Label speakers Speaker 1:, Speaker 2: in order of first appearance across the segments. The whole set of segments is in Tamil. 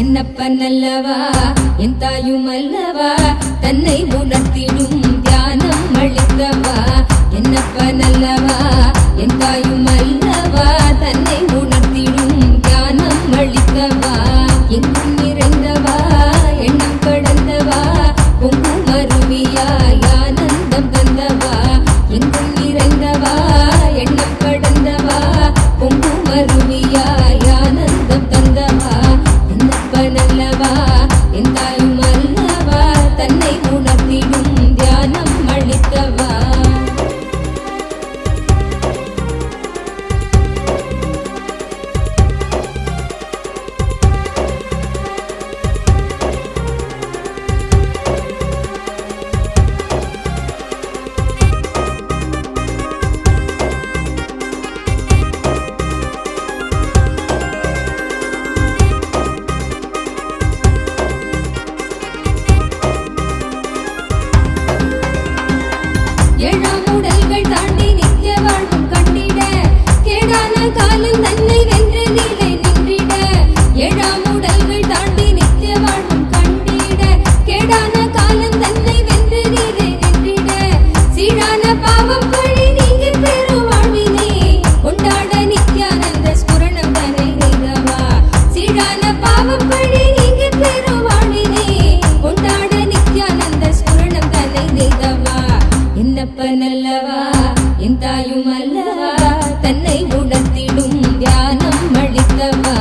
Speaker 1: என்னப்பனல்லவா என் தாயுமல்லவா தன்னை உணர்த்திடும் தியானம் அளித்தவா. என்னப்பனல்லவா என் தாயுமல்லவா தன்னை உணர்த்திடும் தியானம் அளித்தவா. எங்கும் நிறைந்தவா எண்ணம் கடந்தவா பொங்கும் அருவியாய் ஆனந்தம் தந்தவா. எங்கும் நிறைந்தவா எண்ணம் கடந்தவா பொங்கும் அருவியாய் ஆனந்தம் தந்தவா. நல்லவா என் தாயும் அல்லவா தன்னை உணர்த்திடும் தியானம் அளித்தவா. என்னப்பனல்லவா என் தாயும் அல்லவா தன்னை உணர்த்திடும் தியானம் அளித்தவா.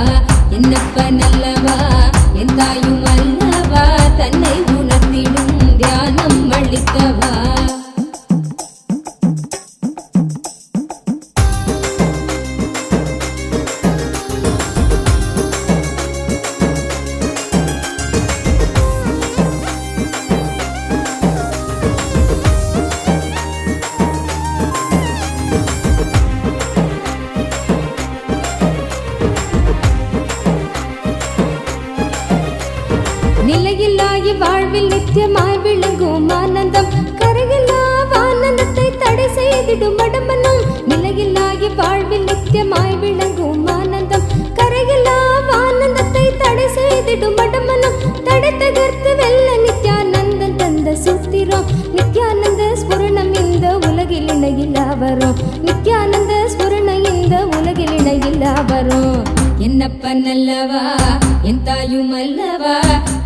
Speaker 1: என்னப்பனல்லவா என் தாயும் அல்லவா தன்னை உணர்த்திடும் தியானம் அளித்தவா. நிலையில்லாய் வாழ்வில் நித்தியமாய் விளங்கும் ஆனந்தம் கரையில்லா ஆனந்தத்தை தடை செய்திடும் அடம்பனும். நிலையில்லாய் வாழ்வில் நித்தியமாய் விளங்கும் ஆனந்தம் கரையில்லா ஆனந்தத்தை தடை செய்திடும் அடம்பனும். தடை தகர்த்து வெல்ல நித்யானந்தன் தந்த சூத்திரம் நித்யானந்த ஸ்புரணம் இந்த உலகில் இணையில்லா வரும். நித்யானந்த ஸ்புரணம் இந்த உலகில் இணையில்லா வரும். என்னப்பனல்லவா என் தாயும் அல்லவா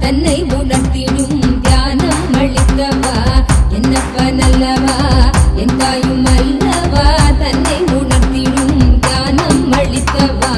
Speaker 1: தன்னை உணர்த்திடும் தியானம் அளித்தவா. என்னப்பனல்லவா என் தாயும் அல்லவா தன்னை உணர்த்திடும் தியானம் அளித்தவா.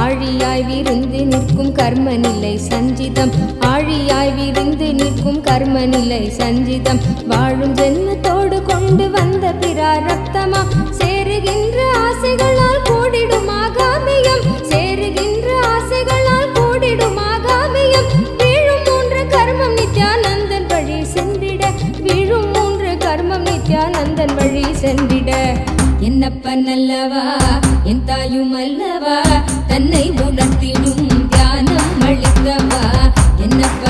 Speaker 1: ஆழியாய் விருந்து நிற்கும் கர்ம நிலை சஞ்சிதம். ஆழியாய் விருந்து நிற்கும் கர்ம நிலை சஞ்சிதம். வாழும் ஜென்மத்தோடு கொண்டு வந்த பிராரப்தமா சேருகின்ற ஆசைகளால் கூடிடும் ஆகாமியம். சேருகின்ற ஆசைகளால் கூடிடும் ஆகாமியம். வீழும் மூன்று கர்மம் நித்யானந்தன் வழி சென்றிட. வீழும் மூன்று கர்மம் நித்யானந்தன் வழி சென்றிட. என்னப்பனல்லவா என் தாயும் அல்லவா தன்னை உணர்த்திடும் தியானம் அளித்தவா. என்னப்ப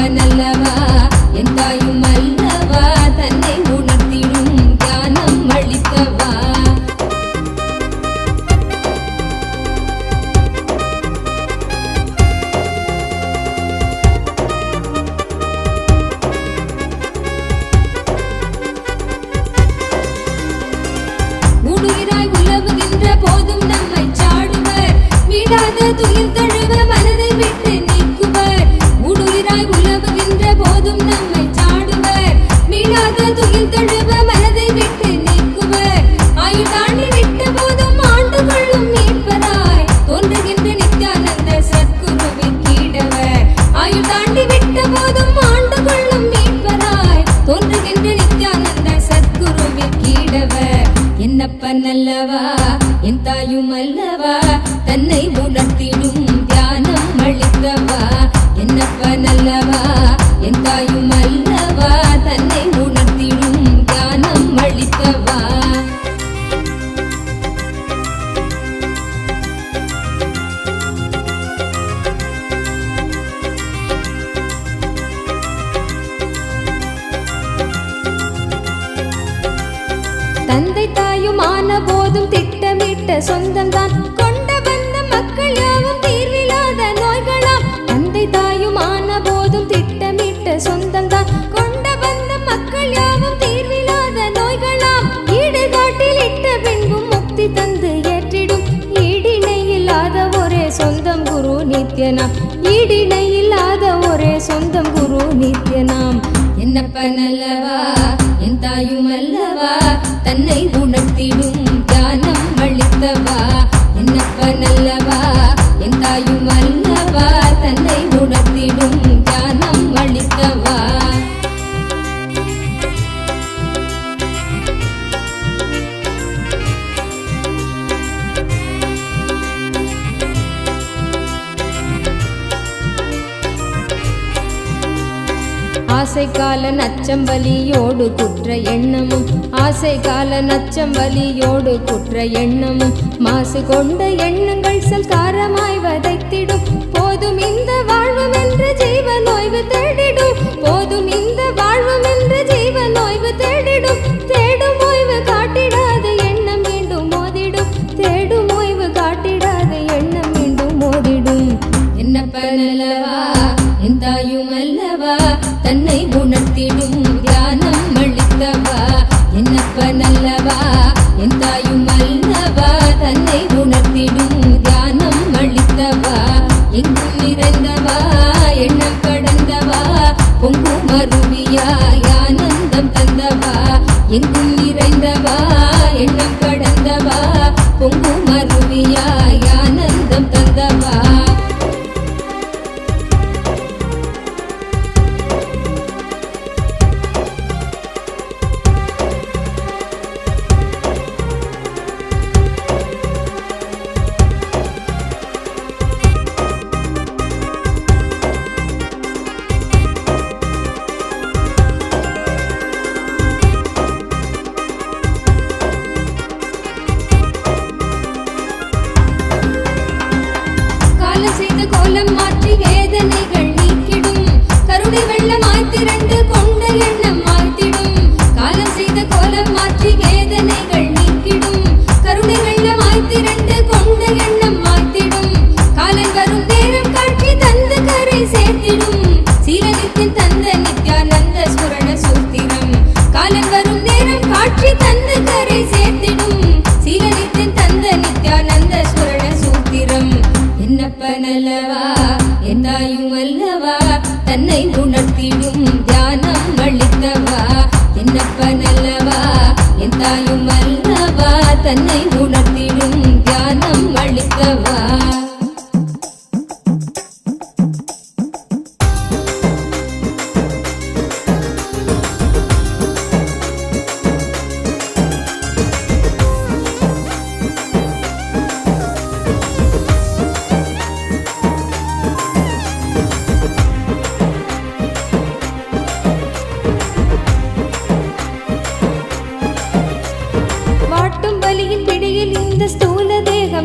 Speaker 1: தன்னை உணர்த்திடும் தியானம் அளித்தவா என்னப்பனல்லவா என் தாயும் அல்லவா தன்னை உணர்த்திடும் தியானம் அளித்தவா தந்தை தாயுமான போதும் திட்டமிட்ட சொந்தம்தான் கொண்ட வந்த மக்கள் யாவும் தீர்வில்லாத நோய்களாம் தந்தை தாயுமான போதும் திட்டமிட்ட சொந்தம்தான் கொண்ட வந்த மக்கள் யாவும் தீர்வில்லாத நோய்களாம் ஈடுகாட்டில் இட்ட பின்பும் முக்தி தந்து ஏற்றிடும் ஈடிணை இல்லாத ஒரே சொந்தம் குரு நித்யனாம் ஈடிணை இல்லாத ஒரே சொந்தம் குரு நித்யனாம் என்னப்பனல்லவா என் தாயும் அல்லவா தன்னை உணர்த்திடும் தியானம் அளித்தவா என்னப்பனல்லவா என் தாயும் அல்லவா தன்னை உணர்த்திடும் தியானம் அளித்தவா ஆசை கால நச்சம் வலியோடு குற்ற எண்ணமும் ஆசை கால நச்சம் வலியோடு குற்ற எண்ணமும் மாசு கொண்ட எண்ணங்கள் சல்காரமாய் வதைத்திடும் போதும் இந்த வாழ்வும் என்று ஜீவன் ஓய்வு தேடிடும் போதும் இந்த வாழ்வும் என்று ஜீவன் ஓய்வு தேடிடும் தேடும் ஓய்வு காட்டிடாத எண்ணம் மீண்டும் மோதிடும் தேடும் ஓய்வு காட்டிடாத எண்ணம் மீண்டும் மோதிடும் என்னப்பனல்லவா என் தாயும் அல்லவா தன்னை உணர்த்திடும் தியானம் அளித்தவா என்னப்பனல்லவா என் தாயும் அல்லவா தன்னை உணர்த்திடும் தியானம் அளித்தவா எங்கும் நிறைந்தவா எண்ணம் கடந்தவா பொங்கும் அருவியாய் ஆனந்தம் தந்தவா எங்கும் நிறைந்தவா எண்ணம் கடந்தவா பொங்கும் அருவியாய் ஆனந்தம் தந்தவா கோலம் மாற்றி வேதனைகள் நீக்கிடும் கருணை வெள்ளமாய் திரண்டு கொண்ட எண்ணம் மாற்றிடும் காலம் செய்த கோலம் மாற்றி வேதனைகள் நீக்கிடும் கருணை வெள்ளமாய் திரண்டு கொண்ட எண்ணம் மாற்றிடும் காலம் வரும் நேரம் காட்சி தந்து கரை சேர்த்திடும் சீலனித்தின் தந்த நித்யானந்த ஸ்மரண சூத்திரம் காலம் வரும் நேரம் காட்சி தந்து கரை சேர்த்திடும் சீலனித்தின் தந்த நித்யானந்த ஸ்மரண சூத்திரம் என்னப்பனல்லவா என் தாயும் அல்லவா தன்னை உணர்த்திடும் தியானம் அளித்தவா என்னப்பனல்லவா என் தாயும் அல்லவா தன்னை உணர்த்திடும் தியானம் அளித்தவா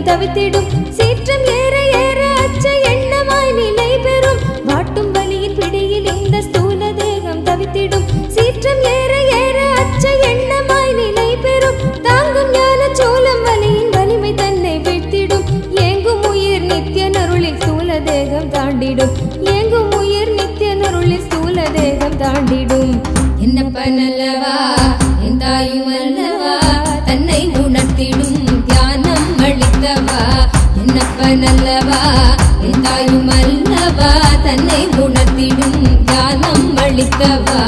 Speaker 1: தவித்திடும் சீற்றம் ஏற ஏற அச்ச எண்ணமாய் நிலை பெறும் வாட்டும் வலியின் பிடியில் இந்த ஸ்தூல தேகம் தவித்திடும் சீற்றம் ஏற ஏற அச்ச எண்ணமாய் நிலை பெறும் தாங்கும் ஞான சோளம் வலியின் வலிமை தன்னை வீழ்த்திடும் ஏங்கும் உயிர் நித்திய நருளில் ஸ்தூல தேகம் தாண்டிடும் ஏங்கும் உயிர் நித்திய நருளில் ஸ்தூல தேகம் தாண்டிடும் என்னப்பனல்லவா என் தாயும் அல்லவா தன்னை உணர்த்திடும் தியானம் அளித்தவா என்னப்பனல்லவா என் தாயும் அல்லவா தன்னை உணர்த்திடும் தியானம் அளித்தவா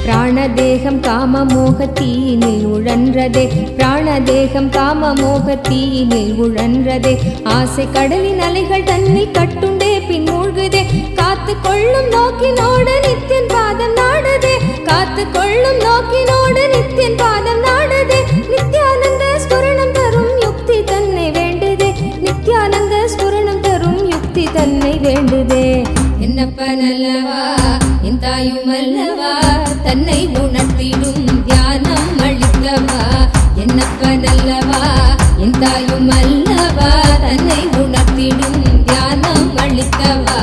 Speaker 1: பிராணதேகம் காமமோகத்தீயினில் உழன்றதே பிராணதேகம் காமமோகத்தீயினில் உழன்றதே ஆசை கடலின் அலைகள் தன்னில் கட்டுண்டே பின் மூழ்குதே காத்து கொள்ளும் நோக்கினோடு நித்தியன் பாதம் நாடுதே காத்து கொள்ளும் நோக்கினோடு நித்தியன் பாதம் நாடுதே நித்யானந்த ஸ்புரணம் தரும் யுக்தி தன்னை வேண்டுதே நித்யானந்த ஸ்புரணம் தரும் யுக்தி தன்னை வேண்டுதே என்னப்பனல்லவா என் தாயும் அல்லவா தன்னை உணர்த்திடும் தியானம் அளித்தவா என்னப்பனல்லவா என் தாயும் அல்லவா தன்னை உணர்த்திடும் தியானம் அளித்தவா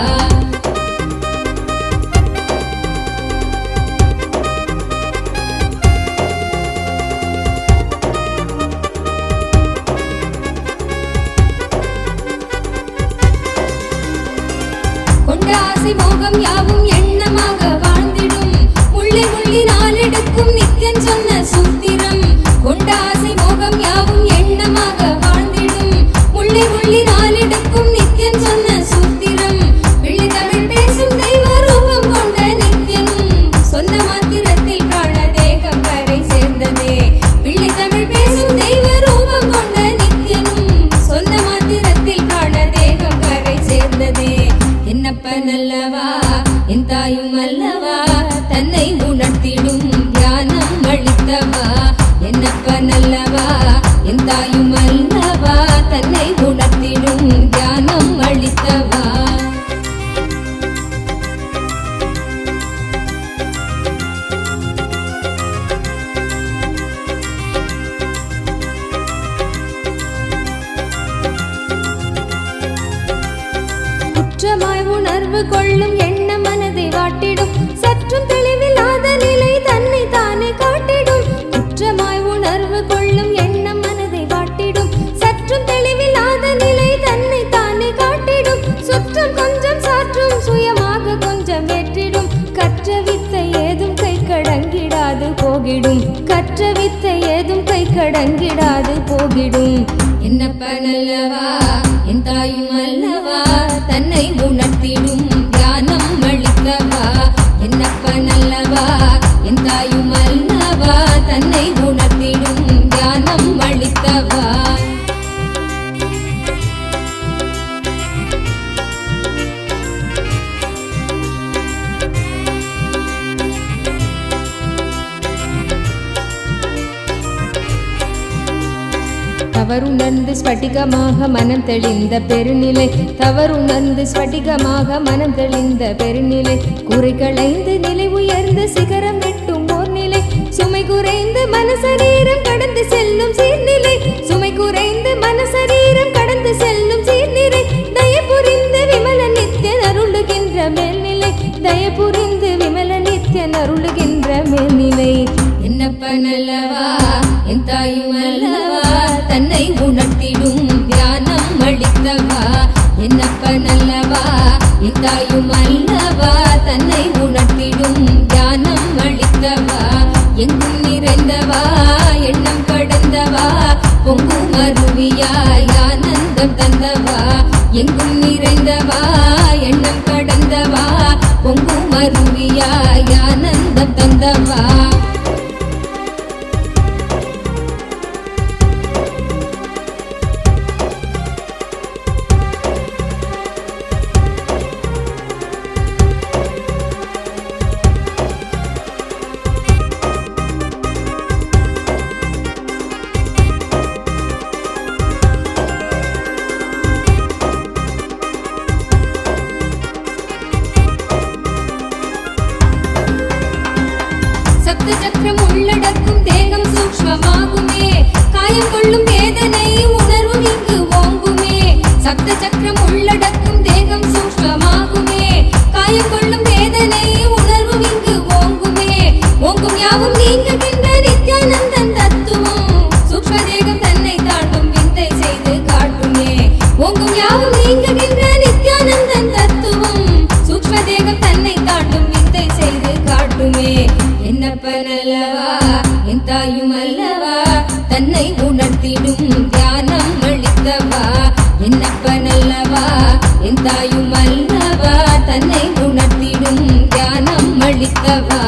Speaker 1: ஆசை மோகம் யாவும் எண்ணமாக வாழ்ந்திடும் உள்ளே உள்ளி நாளெடுக்கும் நித்தியன் சொன்ன சூத்திரம் கொண்ட ஆசை மோகம் யாவும் எண்ணமாக வாழ்ந்திடும் உள்ளே உள்ளி நாளெடுக்கும் நித்தியன் சொன்ன சூத்திரம் வெள்ளி தமிழ் பேசும் தெய்வ ரூபம் கொண்ட நித்தியனும் சொன்ன மாத்திரத்தில் பிராண தேகம் கரை சேர்ந்ததே வெள்ளி தமிழ் பேசும் தெய்வ ரூபம் கொண்ட நித்தியனும் சொன்ன மாத்திரத்தில் பிராண தேகம் கரை சேர்ந்ததே என்னப்பனல்லவா என் தாயும் அல்லவா தன்னை உணர்த்திடும் தியானம் அளித்தவா என்னப்பனல்லவா என் தாயும் அல்லவா தன்னை உணர்த்திடும் தியானம் அளித்தவா குற்றமாய் உணர்வு கொள்ளும் எண்ண மனதை வாட்டிடும் சற்றும் தெளிவில்லாத நிலை தன்னை தானே காட்டிடும் குற்றமாய் உணர்வு கொள்ளும் எண்ண மனதை வாட்டிடும் சற்றும் தெளிவில்லாத நிலை தன்னை தானே காட்டிடும் சுற்றம் கொஞ்சம் சாற்றும் சுயமாக கொஞ்சம் ஏற்றிடும் கற்ற வித்தை ஏதும் கை கடங்கிடாது போகிடும் கற்ற வித்தை ஏதும் கை கடங்கிடாது போகிடும் என்னப்பனல்லவா என் தாயும் அல்லவா தன்னை உணர்த்திடும் தியானம் அளித்தவா என்னப்பனல்லவா என் தாயும் அல்லவா தன்னை உணர்த்திடும் தியானம் அளித்தவா தவறுணர்ந்து ஸ்படிகமாக மனம் தெளிந்த பெருநிலை தவறுணர்ந்து ஸ்படிகமாக மனம் தெளிந்த பெருநிலை குறைகளைந்து நிலை உயர்ந்த சிகரம் எட்டும் ஓர் நிலை சுமை குறைந்து மனசரீரம் கடந்து செல்லும் சீர்நிலை சுமை குறைந்து மனசரீரம் கடந்து செல்லும் சீர்நிலை தயபுரிந்து விமல நித்தியன் அருளுகின்ற மேல்நிலை தயபுரிந்து விமல நித்தியன் அருளுகின்ற மேல்நிலை என்னப்பனல்லவா என் தாயும் அல்லவா தன்னை உணர்த்திடும் தியானம் அளித்தவா என்னப்பனல்லவா என் தாயும் அல்லவா தன்னை உணர்த்திடும் தியானம் அளித்தவா எங்கும் நிறைந்தவா எண்ணம் கடந்தவா பொங்கும் அருவியாய் ஆனந்தம் தந்தவா எங்கும் நிறைந்தவா எண்ணம் கடந்தவா பொங்கும் அருவியாய் ஆனந்தம் தந்தவா சக்கரம் உள்ளடக்கும் தேகம் சூக்ஷ்மமாகுமே காயம் கொள்ளும் வேதனை உணர்வும் இங்கு ஓங்குமே சப்த சக்கரம் உள்ளடக்கும் தேகம் சூக்ஷ்மமாகுமே காயம் கொள்ளும் வேதனை உணர்வும் இங்கு ஓங்குமே ஓங்கும் யாவும் நீங்குகின்ற நித்யானந்தன் தத்துவம் சூக்ஷ்ம தேகம் தன்னை தாண்டும் வித்தை செய்து காட்டுமே ஓங்கும் யாவும் நீங்குகின்ற நித்யானந்தன் தத்துவம் சூக்ஷ்ம தேகம் தன்னை தாண்டும் வித்தை செய்து காட்டுமே என்னப்பனல்லவா என் தாயும் அல்லவா தன்னை உணர்த்திடும் தியானம் அளித்தவா என்னப்பனல்லவா என் தாயும் அல்லவா தன்னை உணர்த்திடும் தியானம் அளித்தவா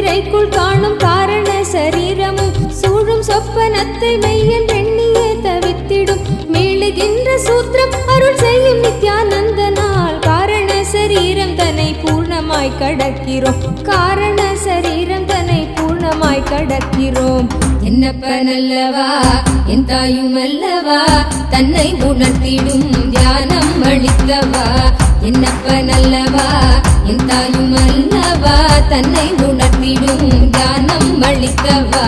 Speaker 1: திரைக்குள் காணும் காரண சரீரமும் சூழும் சொப்பனத்தை மெய்யன் எண்ணியே தவித்திடும் மீளுகின்ற சூத்திரம் அருள் செய்யும் நித்யானந்தனால் காரண சரீரம் தன்னை பூர்ணமாய் கடக்கிறோம் காரண சரீரம் தன்னை பூர்ணமாய் கடக்கிறோம் என்னப்பனல்லவா என் தாயும் அல்லவா தன்னை உணர்த்திடும் தியானம் அளித்தவா என்னப்பனல்லவா என் தாயும் அல்லவா தன்னை உணர்த்திடும் தியானம் அளித்தவா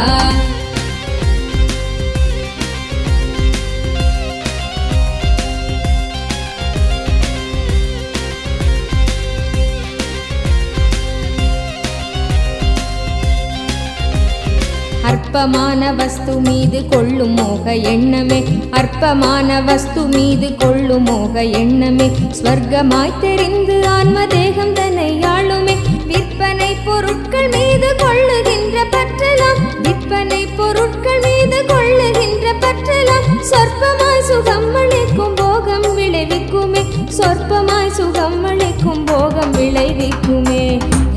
Speaker 1: அற்பமான வஸ்து மீது கொள்ளும் மோக எண்ணமே அற்பமான வஸ்து மீது கொள்ளும் மோக எண்ணமே ஸ்வர்க்கமாய் தெரிந்து ஆன்ம தேகம் தன்னை ஆளுமே விற்பனை பொருட்கள் மீது கொள்ளுகின்ற பற்றலாம் விற்பனை பொருட்கள் மீது கொள்ளுகின்ற பற்றலாம் சொற்பமாய் சுகம் அளிக்கும் போகம் விளைவிக்குமே சொற்பமாய் சுகம் அளிக்கும் போகம் விளைவிக்குமே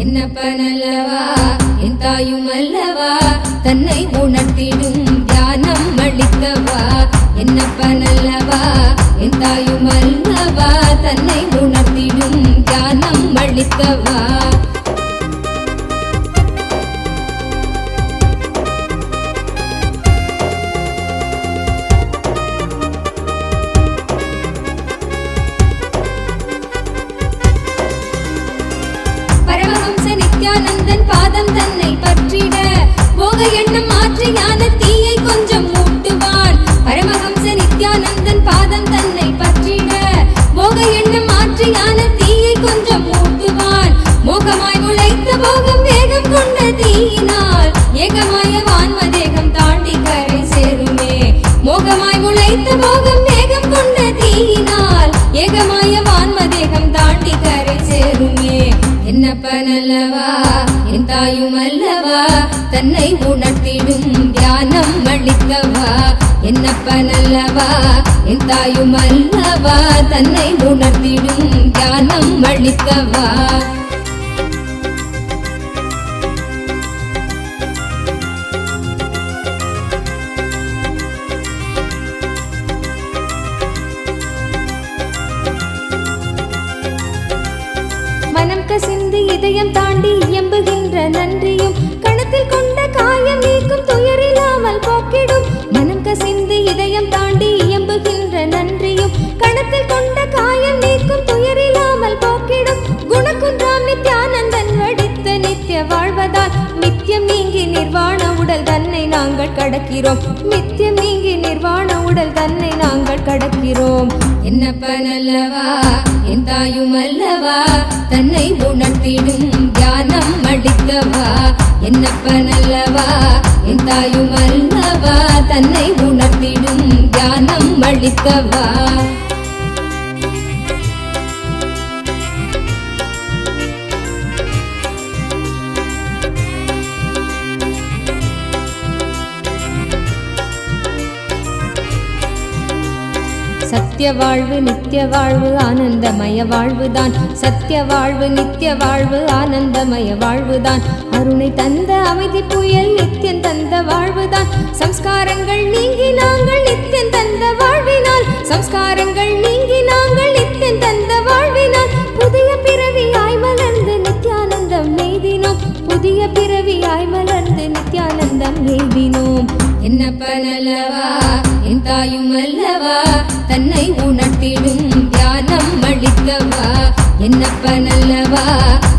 Speaker 1: என்னப்பனல்லவா என் தாயும் அல்லவா தன்னை உணர்த்திடும் தியானம் அளித்தவா என்னப்பனல்லவா என் தாயும் அல்லவா தன்னை உணர்த்திடும் தியானம் அளித்தவா நித்யானந்தன் பாதம் தன்னை பற்றிட போக எண்ணம் மாற்றி ஞான தீயை கொஞ்சம் மூட்டுவான் பரமஹம்ச நித்யானந்தன் பாதம் தன்னை பற்றிட போக எண்ணம் மாற்றி ஞான தீயை கொஞ்சம் மூட்டுவான் மோகமாய் முளைத்த போகம் வேகம் கொண்ட தீயினால் ஏகமாய வான்ம தேகம் தாண்டி கரை சேருமே மோகமாய் முளைத்த போகம் வேகம் கொண்ட தீயினால் ஏகமாய வான்ம தேகம் தாண்டி கரை சேருமே என்னப்பனல்லவா என் தாயும் அல்லவா தன்னை உணர்த்திடும் தியானம் அளித்தவா என்னப்பனல்லவா என் தாயும் அல்லவா தன்னை உணர்த்திடும் தியானம் அளித்தவா மனம் கசிந்து இதயம் தாண்டி இயம்புகின்ற நன்றியும் கணத்தில் கொண்ட காயம் நீக்கும் துயரில்லாமல் போக்கிடும் மனம் கசிந்து இதயம் தாண்டி இயம்புகின்ற நன்றியும் கணத்தில் கொண்ட காயம் நீக்கும் துயரில்லாமல் போக்கிடும் குணகுன்றாம் நித்யானந்தன் வடித்த நித்திய வாழ்வதால் நித்தியம் நீங்கி நிர்வாண உடல் தன்னை நாங்கள் கடக்கிறோம் நித்தியம் நீங்கி நிர்வாண உடல் தன்னை நாங்கள் கடக்கிறோம் என்னப்பனல்லவா என் தாயும் அல்லவா தன்னை உணர்த்திடும் தியானம் அளித்தவா என்னப்பனல்லவா என் தாயும் அல்லவா தன்னை உணர்த்திடும் தியானம் அளித்தவா சத்திய வாழ்வு நித்திய வாழ்வு ஆனந்தமய வாழ்வுதான் சத்திய வாழ்வு நித்திய வாழ்வு ஆனந்தமய வாழ்வுதான் அருணை தந்த அமைதி புயல் நித்தியம் தந்த வாழ்வுதான் சம்ஸ்காரங்கள் நீங்கி நாங்கள் நித்தியம் தந்த வாழ்வினால் சம்ஸ்காரங்கள் நீங்கி நாங்கள் நித்தியம் தந்த வாழ்வினால் புதிய பிறவியாய் மலர்ந்து நித்யானந்தம் நெய்தினோம் புதிய பிறவியாய் மலர்ந்து நித்யானந்தம் நெய்தினோம் என்னப்பனல்லவா என் தாயும் அல்லவா தன்னை உணர்த்திடும் தியானம் அளித்தவா என்னப்பனல்லவா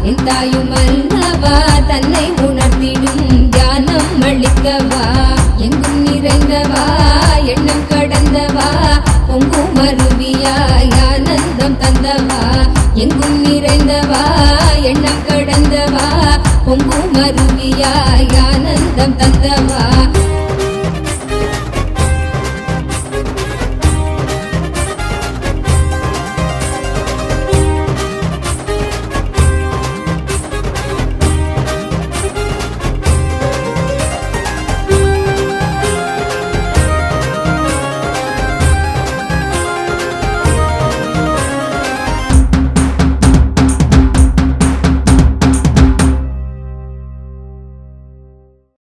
Speaker 1: என் தாயும் அல்லவா தன்னை உணர்த்திடும் தியானம் அளித்தவா